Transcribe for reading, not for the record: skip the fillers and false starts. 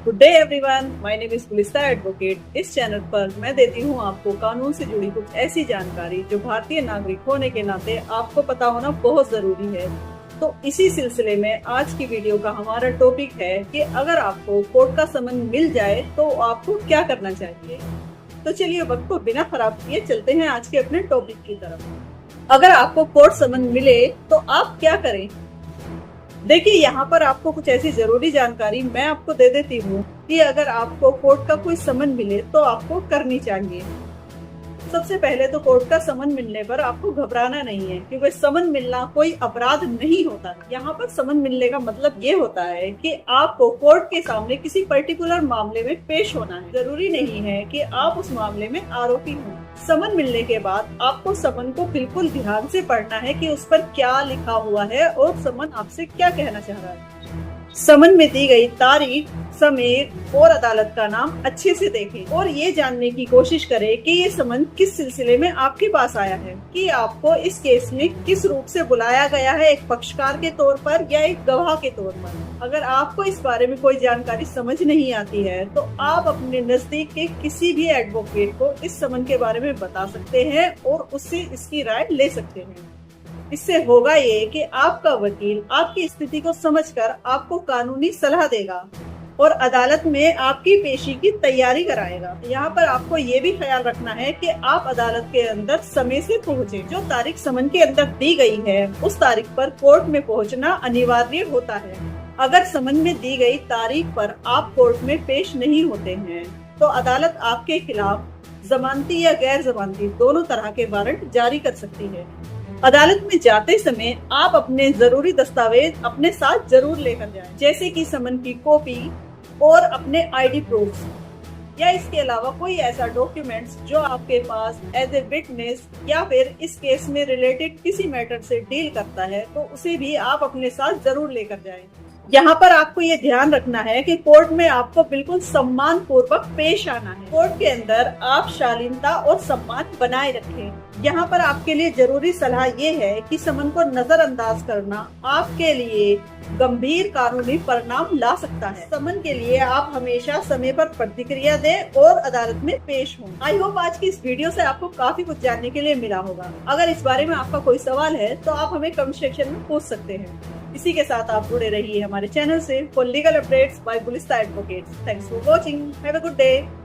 Good day everyone, my name is Pulista advocate. इस channel पर मैं देती हूँ आपको कानून से जुड़ी कुछ ऐसी जानकारी जो भारतीय नागरिक होने के नाते आपको पता होना बहुत जरूरी है। तो इसी सिलसिले में आज की वीडियो का हमारा टॉपिक है कि अगर आपको कोर्ट का समन मिल जाए तो आपको क्या करना चाहिए। तो चलिए वक्त को बिना खराब किए चलते हैं आज के अपने टॉपिक की तरफ। अगर आपको कोर्ट समन मिले तो आप क्या करें। देखिए, यहाँ पर आपको कुछ ऐसी जरूरी जानकारी मैं आपको दे देती हूँ कि अगर आपको कोर्ट का कोई समन मिले तो आपको करनी चाहिए। सबसे पहले तो कोर्ट का समन मिलने पर आपको घबराना नहीं है, क्योंकि समन मिलना कोई अपराध नहीं होता। यहाँ पर समन मिलने का मतलब ये होता है कि आपको कोर्ट के सामने किसी पर्टिकुलर मामले में पेश होना है। जरूरी नहीं है कि आप उस मामले में आरोपी हों। समन मिलने के बाद आपको समन को बिल्कुल ध्यान से पढ़ना है कि उस पर क्या लिखा हुआ है और समन आपसे क्या कहना चाह रहा है। समन में दी गई तारीख, समय और अदालत का नाम अच्छे से देखें और ये जानने की कोशिश करें कि ये समन किस सिलसिले में आपके पास आया है, कि आपको इस केस में किस रूप से बुलाया गया है, एक पक्षकार के तौर पर या एक गवाह के तौर पर। अगर आपको इस बारे में कोई जानकारी समझ नहीं आती है तो आप अपने नजदीक के किसी भी एडवोकेट को इस समन के बारे में बता सकते हैं और उससे इसकी राय ले सकते हैं। इससे होगा ये कि आपका वकील आपकी स्थिति को समझकर आपको कानूनी सलाह देगा और अदालत में आपकी पेशी की तैयारी कराएगा। यहाँ पर आपको ये भी ख्याल रखना है कि आप अदालत के अंदर समय से पहुँचे। जो तारीख समन के अंदर दी गई है उस तारीख पर कोर्ट में पहुँचना अनिवार्य होता है। अगर समन में दी गई तारीख पर आप कोर्ट में पेश नहीं होते हैं तो अदालत आपके खिलाफ जमानती या गैर जमानती दोनों तरह के वारंट जारी कर सकती है। अदालत में जाते समय आप अपने जरूरी दस्तावेज अपने साथ जरूर लेकर जाएं, जैसे कि समन की कॉपी और अपने आईडी प्रूफ या इसके अलावा कोई ऐसा डॉक्यूमेंट्स जो आपके पास एज ए विटनेस या फिर इस केस में रिलेटेड किसी मैटर से डील करता है तो उसे भी आप अपने साथ जरूर लेकर जाएं। यहाँ पर आपको ये ध्यान रखना है कि कोर्ट में आपको बिल्कुल सम्मान पूर्वक पेश आना है। कोर्ट के अंदर आप शालीनता और सम्मान बनाए रखें। यहाँ पर आपके लिए जरूरी सलाह ये है कि समन को नजरअंदाज करना आपके लिए गंभीर कानूनी परिणाम ला सकता है। समन के लिए आप हमेशा समय पर प्रतिक्रिया दें और अदालत में पेश हों। आई होप आज की इस वीडियो से आपको काफी कुछ जानने के लिए मिला होगा। अगर इस बारे में आपका कोई सवाल है तो आप हमें कमेंट सेक्शन में पूछ सकते हैं। इसी के साथ आप जुड़े रहिए हमारे चैनल से for legal updates by Pulista advocates. Thanks for watching. Have a good day.